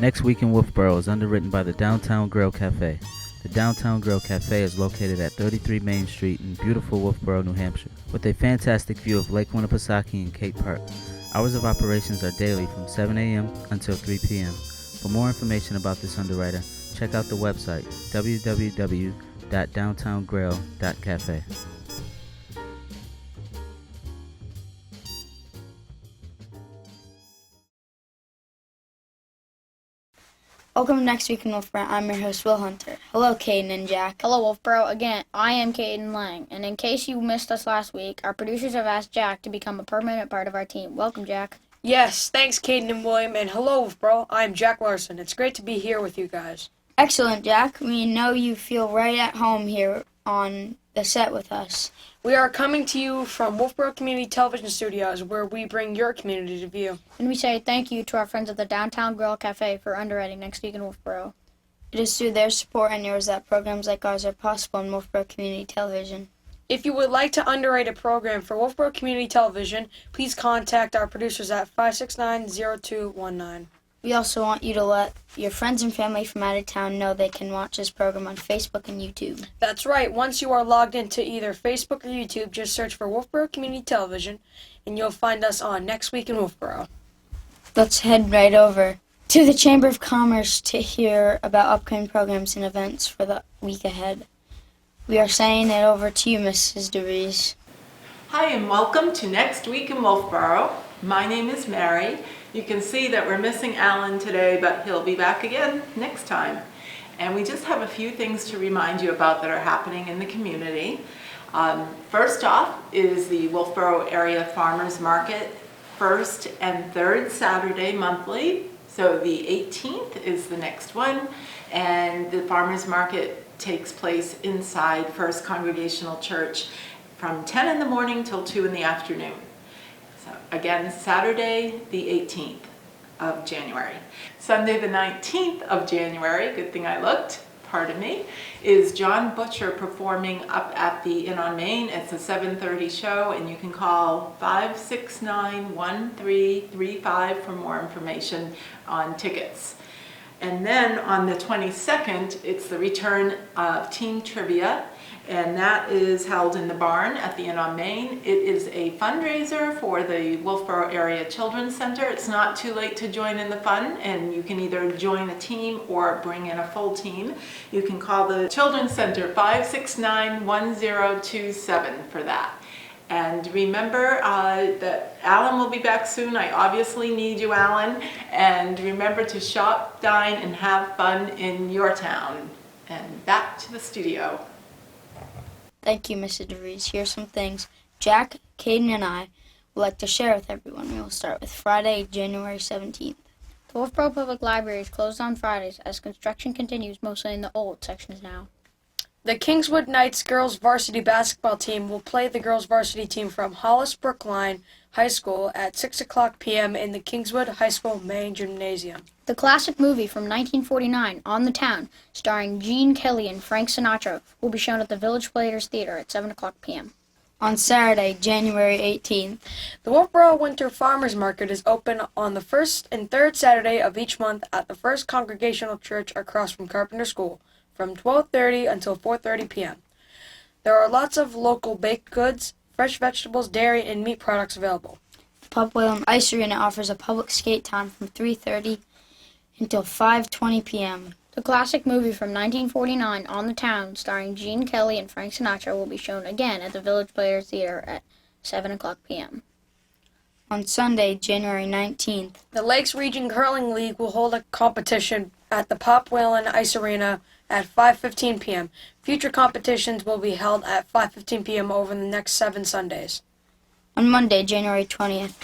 Next Week in Wolfeboro is underwritten by the Downtown Grill Cafe. The Downtown Grill Cafe is located at 33 Main Street in beautiful Wolfeboro, New Hampshire, with a fantastic view of Lake Winnipesaukee and Cape Park. Hours of operations are daily from 7 a.m. until 3 p.m. For more information about this underwriter, check out the website www.downtowngrill.cafe. Welcome to Next Week in Wolfeboro. I'm your host, Will Hunter. Hello, Caden and Jack. Hello, Wolfeboro. Again, I am Caden Laing, and in case you missed us last week, our producers have asked Jack to become a permanent part of our team. Welcome, Jack. Yes, thanks, Caden and William, and hello, Wolfeboro. I'm Jack Larson. It's great to be here with you guys. Excellent, Jack. We know you feel right at home here on the set with us. We are coming to you from Wolfeboro Community Television Studios, where we bring your community to view. And we say thank you to our friends at the Downtown Grill Cafe for underwriting Next Week in Wolfeboro. It is through their support and yours that programs like ours are possible in Wolfeboro Community Television. If you would like to underwrite a program for Wolfeboro Community Television, please contact our producers at 569-0219. We also want you to let your friends and family from out of town know they can watch this program on Facebook and YouTube. That's right. Once you are logged into either Facebook or YouTube, just search for Wolfeboro Community Television, and you'll find us on Next Week in Wolfeboro. Let's head right over to the Chamber of Commerce to hear about upcoming programs and events for the week ahead. We are sending it over to you, Mrs. DeVries. Hi, and welcome to Next Week in Wolfeboro. My name is Mary. You can see that we're missing Alan today, but he'll be back again next time. And we just have a few things to remind you about that are happening in the community. First off is the Wolfeboro Area Farmers Market, first and third Saturday monthly. So the 18th is the next one, and the Farmers Market takes place inside First Congregational Church from 10 in the morning till 2 in the afternoon. So again, Saturday the 18th of January. Sunday the 19th of January, good thing I looked, pardon me, is John Butcher performing up at the Inn on Main. It's a 7:30 show, and you can call 569-1335 for more information on tickets. And then on the 22nd, it's the return of Team Trivia, and that is held in the barn at the Inn on Main. It is a fundraiser for the Wolfeboro Area Children's Center. It's not too late to join in the fun, and you can either join a team or bring in a full team. You can call the Children's Center 569-1027 for that. And remember that Alan will be back soon. I obviously need you, Alan. And remember to shop, dine, and have fun in your town. And back to the studio. Thank you, Mrs. DeVries. Here are some things Jack, Caden, and I would like to share with everyone. We will start with Friday, January 17th. The Wolfeboro Public Library is closed on Fridays as construction continues mostly in the old sections now. The Kingswood Knights girls varsity basketball team will play the girls varsity team from Hollis Brookline High School at 6 o'clock p.m. in the Kingswood High School main gymnasium. The classic movie from 1949, On the Town, starring Gene Kelly and Frank Sinatra, will be shown at the Village Players Theater at 7 o'clock p.m. On Saturday, January 18th, the Wolfeboro Winter Farmers Market is open on the first and third Saturday of each month at the First Congregational Church across from Carpenter School, from 12:30 until 4:30 p.m. There are lots of local baked goods, fresh vegetables, dairy, and meat products available. the Pub Whalen Ice Arena offers a public skate time from 3:30 until 5:20 p.m. The classic movie from 1949, On the Town, starring Gene Kelly and Frank Sinatra, will be shown again at the Village Players Theater at 7 o'clock p.m. On Sunday, January 19th, The Lakes Region Curling League will hold a competition at the Pop Whalen Ice Arena at 5:15 p.m. Future competitions will be held at 5:15 p.m. over the next 7 Sundays. on Monday, January 20th,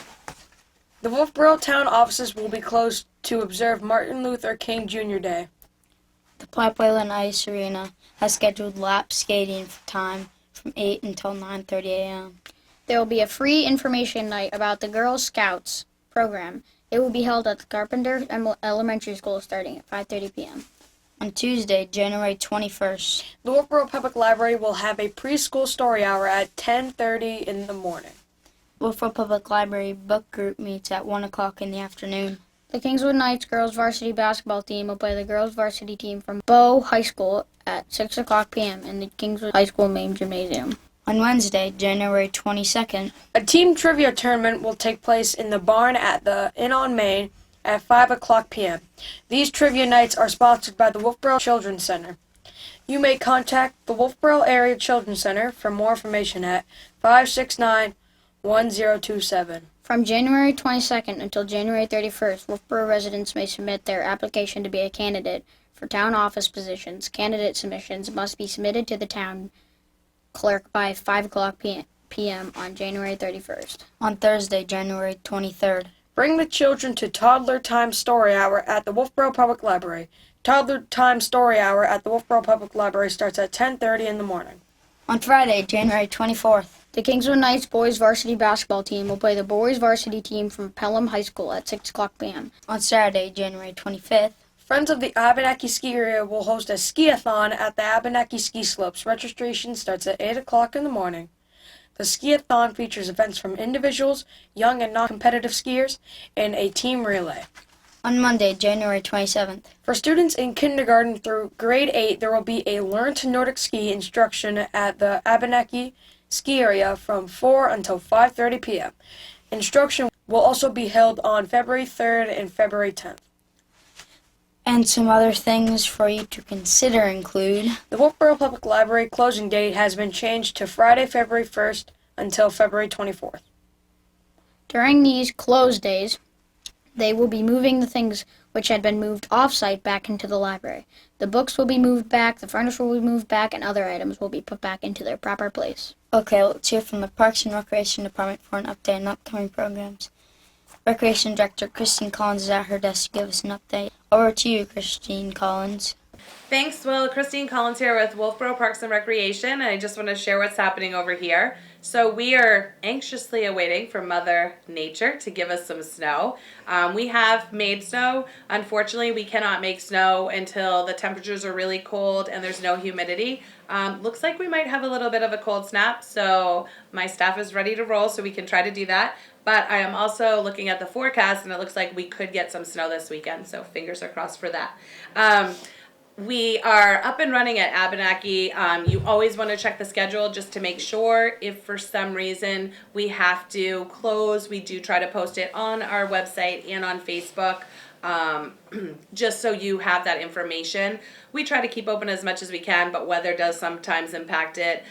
The Wolfeboro town offices will be closed to observe Martin Luther King Jr. Day. the Pub Whalen Ice Arena has scheduled lap skating time from 8 until 9:30 a.m. There will be a free information night about the Girl Scouts program. It will be held at the Carpenter Elementary School starting at 5:30 p.m. On Tuesday, January 21st, The Wolfeboro Public Library will have a preschool story hour at 10:30 in the morning. Wolfeboro Public Library Book Group meets at 1 o'clock in the afternoon. The Kingswood Knights girls varsity basketball team will play the girls varsity team from Bow High School at 6 o'clock p.m. in the Kingswood High School main gymnasium. On Wednesday, January 22nd, A team trivia tournament will take place in the barn at the Inn on Main at 5 o'clock p.m. These trivia nights are sponsored by the Wolfeboro Children's Center. You may contact the Wolfeboro Area Children's Center for more information at 569-1027. From January 22nd until January 31st, Wolfeboro residents may submit their application to be a candidate for town office positions. Candidate submissions must be submitted to the town clerk by 5 o'clock p.m. on January 31st. on Thursday, January 23rd. Bring the children to Toddler Time Story Hour at the Wolfeboro Public Library. Toddler Time Story Hour at the Wolfeboro Public Library starts at 10:30 in the morning. On Friday, January 24th, The Kingswood Knights boys varsity basketball team will play the boys varsity team from Pelham High School at 6 o'clock p.m. on Saturday, January 25th, Friends of the Abenaki Ski Area will host a ski-a-thon at the Abenaki Ski Slopes. Registration starts at 8 o'clock in the morning. The ski-a-thon features events from individuals, young and non-competitive skiers, and a team relay. on Monday, January 27th, For students in kindergarten through grade 8, there will be a Learn to Nordic Ski instruction at the Abenaki Ski Area from 4 until 5:30 p.m. Instruction will also be held on February 3rd and February 10th. and some other things for you to consider include The Wolfeboro Public Library closing date has been changed to Friday, February 1st until February 24th. During these closed days, they will be moving the things which had been moved off-site back into the library. The books will be moved back, the furniture will be moved back, and other items will be put back into their proper place. Okay, let's hear from the Parks and Recreation Department for an update on upcoming programs. Recreation Director Christine Collins is at her desk to give us an update. Over to you, Christine Collins. Thanks, Will. Christine Collins here with Wolfeboro Parks and Recreation, and I just want to share what's happening over here. So we are anxiously awaiting for Mother Nature to give us some snow. We have made snow. Unfortunately, we cannot make snow until the temperatures are really cold and there's no humidity. Looks like we might have a little bit of a cold snap, so my staff is ready to roll so we can try to do that. But I am also looking at the forecast, and it looks like we could get some snow this weekend, so fingers are crossed for that. We are up and running at Abenaki. You always want to check the schedule just to make sure. If for some reason we have to close, we do try to post it on our website and on Facebook, just so you have that information. We try to keep open as much as we can, but weather does sometimes impact it.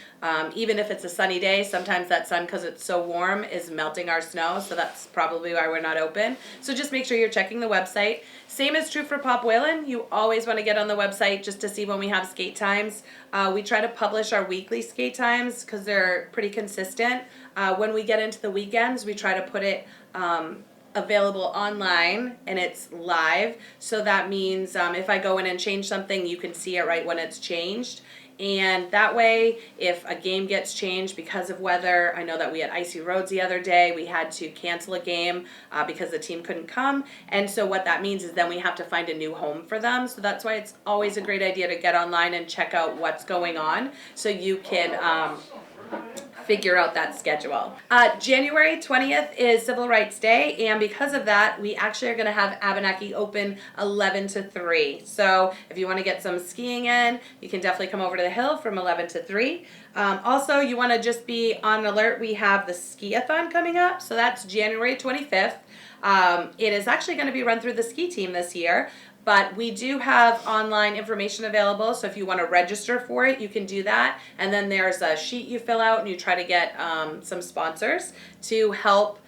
Even if it's a sunny day, sometimes that sun, because it's so warm, is melting our snow, so that's probably why we're not open. So just make sure you're checking the website. Same is true for Pop Whalen. You always want to get on the website just to see when we have skate times. We try to publish our weekly skate times because they're pretty consistent. When we get into the weekends, we try to put it available online and it's live, so that means if I go in and change something, you can see it right when it's changed. And that way, if a game gets changed because of weather, I know that we had icy roads the other day, we had to cancel a game because the team couldn't come, and so what that means is then we have to find a new home for them. So that's why it's always a great idea to get online and check out what's going on so you can figure out that schedule. January 20th is Civil Rights Day, and because of that, we actually are going to have Abenaki open 11 to 3. So if you want to get some skiing in, you can definitely come over to the hill from 11 to 3. Also, you want to just be on alert. We have the ski-a-thon coming up, so that's January 25th. It is actually going to be run through the ski team this year. But we do have online information available, so if you want to register for it, you can do that. And then there's a sheet you fill out, and you try to get some sponsors to help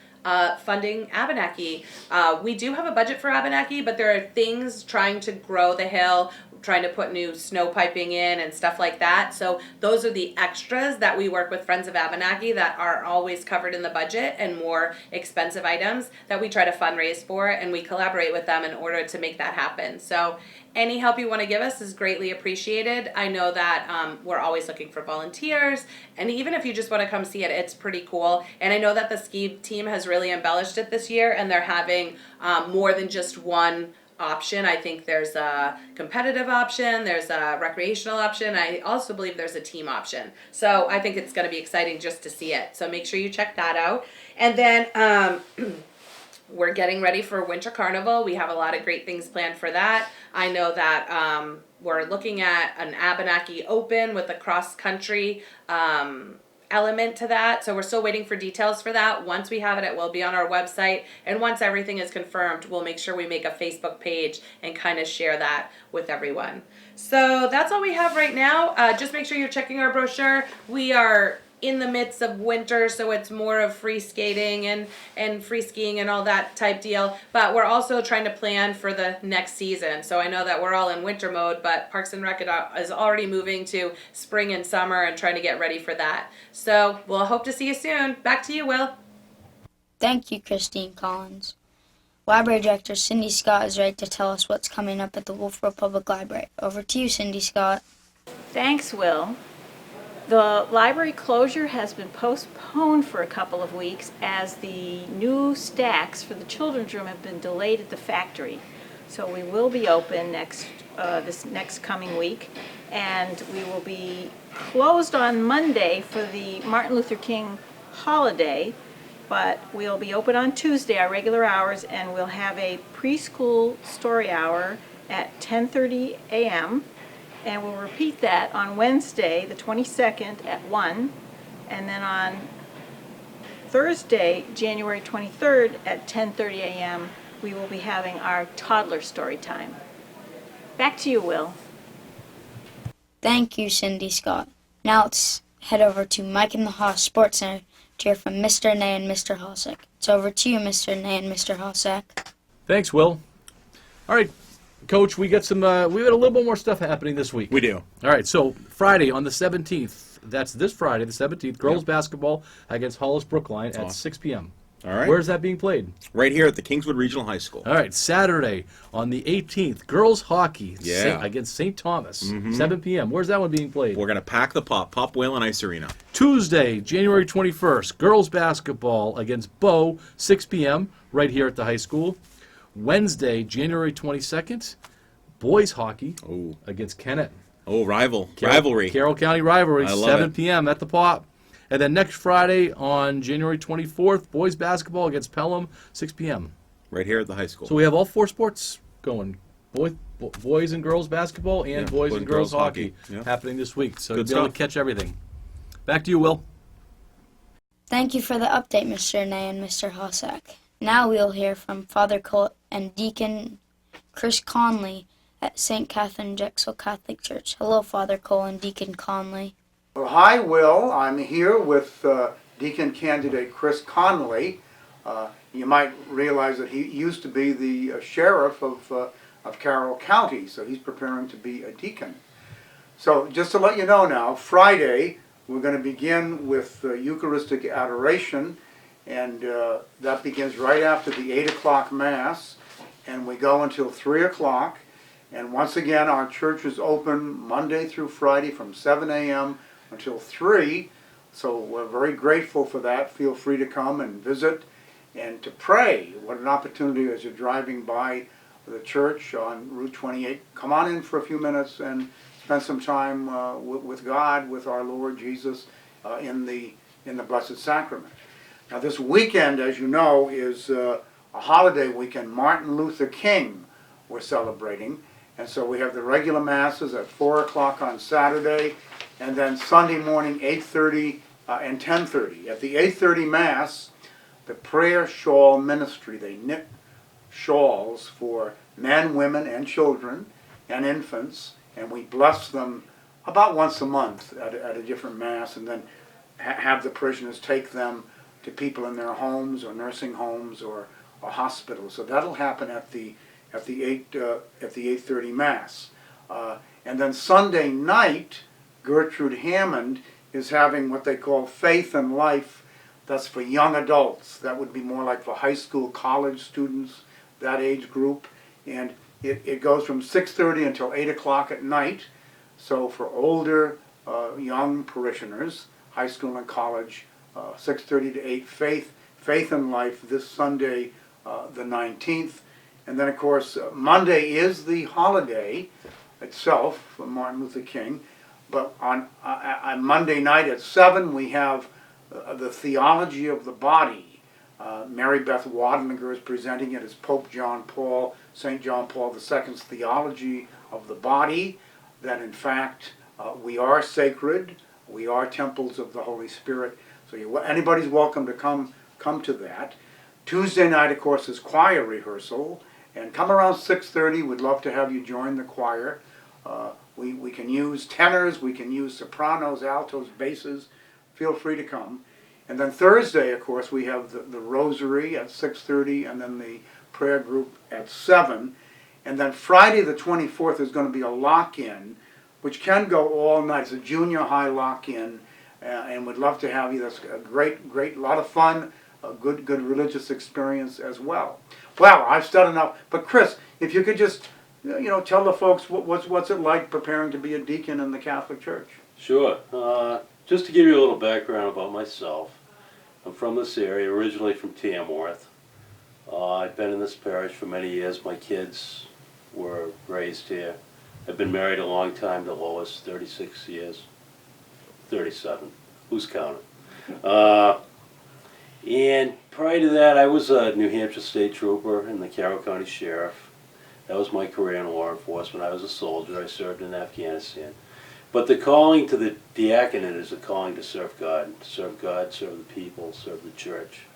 funding Abenaki. We do have a budget for Abenaki, but there are things trying to grow the hill, trying to put new snow piping in and stuff like that. So those are the extras that we work with Friends of Abenaki that are always covered in the budget, and more expensive items that we try to fundraise for, and we collaborate with them in order to make that happen. So any help you want to give us is greatly appreciated. I know that we're always looking for volunteers, and even if you just want to come see it, it's pretty cool. And I know that the ski team has really embellished it this year, and they're having more than just one option. I think there's a competitive option, there's a recreational option, I also believe there's a team option. So I think it's going to be exciting just to see it. So make sure you check that out. And then we're getting ready for Winter Carnival. We have a lot of great things planned for that. I know that we're looking at an Abenaki Open with a cross-country element to that. So we're still waiting for details for that. Once we have it, it will be on our website. And once everything is confirmed, we'll make sure we make a Facebook page and kind of share that with everyone. So that's all we have right now. Just make sure you're checking our brochure. We are in the midst of winter, so it's more of free skating and free skiing and all that type deal. But we're also trying to plan for the next season. So I know that we're all in winter mode, but Parks and Rec is already moving to spring and summer and trying to get ready for that. So we'll hope to see you soon. Back to you, Will. Thank you, Christine Collins. Library Director Cindy Scott is ready to tell us what's coming up at the Wolfeboro Public Library. Over to you, Cindy Scott. Thanks, Will. The library closure has been postponed for a couple of weeks as the new stacks for the children's room have been delayed at the factory. So we will be open this next coming week, and we will be closed on Monday for the Martin Luther King holiday, but we'll be open on Tuesday, our regular hours, and we'll have a preschool story hour at 10:30 a.m., and we'll repeat that on Wednesday, the 22nd at 1, and then on Thursday, January 23rd at 10:30 a.m., we will be having our toddler story time. Back to you, Will. Thank you, Cindy Scott. Now let's head over to Mike in the Haas Sports Center to hear from Mr. Nay and Mr. Hossack. It's over to you, Mr. Nay and Mr. Hossack. Thanks, Will. All right, Coach, we got a little bit more stuff happening this week. We do. All right, so Friday on the 17th, that's this Friday, the 17th, girls basketball against Hollis Brookline at 6 p.m. All right. Where's that being played? Right here at the Kingswood Regional High School. All right, Saturday on the 18th, girls hockey Yeah. against St. Thomas, 7 p.m. Where's that one being played? We're going to pack the Pop Whale and Ice Arena. Tuesday, January 21st, girls basketball against Bow, 6 p.m. right here at the high school. Wednesday, January 22nd, boys hockey against Kennett. Oh, rivalry. Carroll County rivalry, I love 7 it. p.m. at the Pop. And then next Friday on January 24th, boys basketball against Pelham, 6 p.m. Right here at the high school. So we have all four sports going. Boys and girls basketball and boys and girls hockey happening this week. So you'll be able to catch everything. Back to you, Will. Thank you for the update, Mr. Nay and Mr. Hossack. Now we'll hear from Father Cole and Deacon Chris Conley at St. Katharine Drexel Catholic Church. Hello, Father Cole and Deacon Conley. Well, hi, Will. I'm here with Deacon Candidate Chris Conley. You might realize that he used to be the sheriff of Carroll County, so he's preparing to be a deacon. So just to let you know now, Friday we're going to begin with Eucharistic Adoration, and that begins right after the 8 o'clock Mass, and we go until 3 o'clock. And once again, our church is open Monday through Friday from 7 a.m. until 3, so we're very grateful for that. Feel free to come and visit and to pray. What an opportunity as you're driving by the church on Route 28. Come on in for a few minutes and spend some time with God, with our Lord Jesus in the Blessed Sacrament. Now this weekend, as you know, is a holiday weekend. Martin Luther King we're celebrating. And so we have the regular masses at 4 o'clock on Saturday, and then Sunday morning 8:30 and 10:30. At the 8:30 Mass, the prayer shawl ministry, they knit shawls for men, women, and children and infants, and we bless them about once a month at a different Mass, and then have the parishioners take them to people in their homes or nursing homes or hospitals. So that'll happen at the 8:30 Mass. And then Sunday night, Gertrude Hammond is having what they call Faith and Life. That's for young adults. That would be more like for high school, college students, that age group. And it goes from 6:30 until 8 o'clock at night. So for older, young parishioners, high school and college, 6:30 to 8, Faith and Life this Sunday, the 19th. And then, of course, Monday is the holiday itself for Martin Luther King. But on Monday night at 7, we have the Theology of the Body Mary Beth Wadeniger is presenting it as Pope John Paul, St. John Paul II's theology of the body, that in fact we are sacred, we are temples of the Holy Spirit. So anybody's welcome to come to that. Tuesday night, of course, is choir rehearsal, and come around 6:30. We'd love to have you join the choir. We can use tenors, we can use sopranos, altos, basses. Feel free to come. And then Thursday, of course, we have the rosary at 6:30, and then the prayer group at 7. And then Friday the 24th is going to be a lock-in, which can go all night. It's a junior high lock-in, and we'd love to have you. That's a great, lot of fun, a good religious experience as well. Well, I've said enough, but Chris, if you could just, tell the folks what's it like preparing to be a deacon in the Catholic Church. Sure. Just to give you a little background about myself, I'm from this area, originally from Tamworth. I've been in this parish for many years. My kids were raised here. I've been married a long time to Lois, 36 years, 37, who's counting? And prior to that, I was a New Hampshire State Trooper and the Carroll County Sheriff. That was my career in law enforcement. I was a soldier. I served in Afghanistan. But the calling to the diaconate is a calling to serve God, serve the people, serve the church.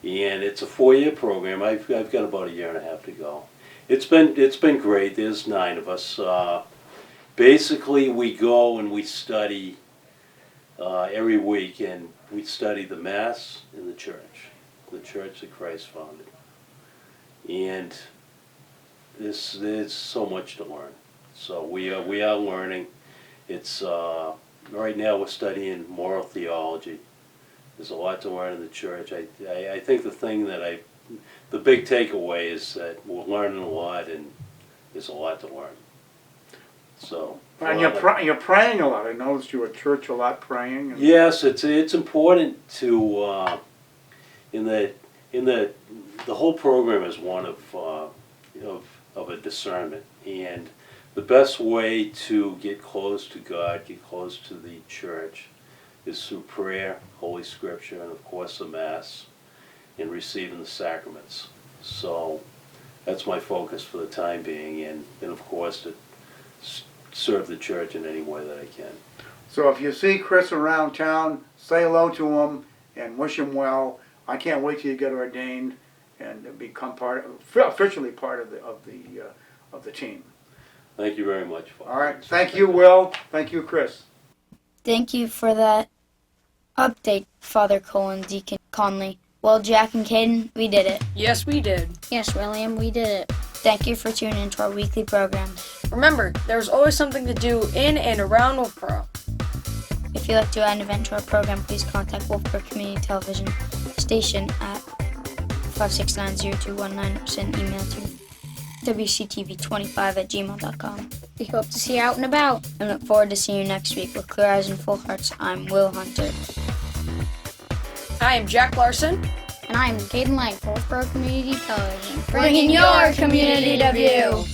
And it's a 4-year program. I've got about a year and a half to go. It's been great. There's 9 of us. Basically, we go and we study every week, and we study the Mass in the church that Christ founded. And there's so much to learn. So we are learning. It's right now we're studying moral theology. There's a lot to learn in the church. I think the big takeaway is that we're learning a lot, and there's a lot to learn. So. And you're praying a lot. I noticed you at church a lot praying. Yes, it's important to in the whole program is one of a discernment, and the best way to get close to God, get close to the church, is through prayer, Holy Scripture, and of course the Mass, and receiving the sacraments. So that's my focus for the time being, and of course to serve the church in any way that I can. So if you see Chris around town, say hello to him and wish him well. I can't wait till you get ordained and become officially part of the team. Thank you very much, Father. All right. Thank you, Will. Thank you, Chris. Thank you for that update, Father Cole and Deacon Conley. Well, Jack and Caden, we did it. Yes, we did. Yes, William, we did it. Thank you for tuning into our weekly program. Remember, there's always something to do in and around Wolfeboro. If you'd like to add an event to our program, please contact Wolfeboro Community Television station at 569-0219 or send an email to wctv25@gmail.com. We hope to see you out and about. And look forward to seeing you next week. With clear eyes and full hearts, I'm Will Hunter. I am Jack Larson. And I'm Caden Laing for Wolfeboro Community Television. Bringing your community to view.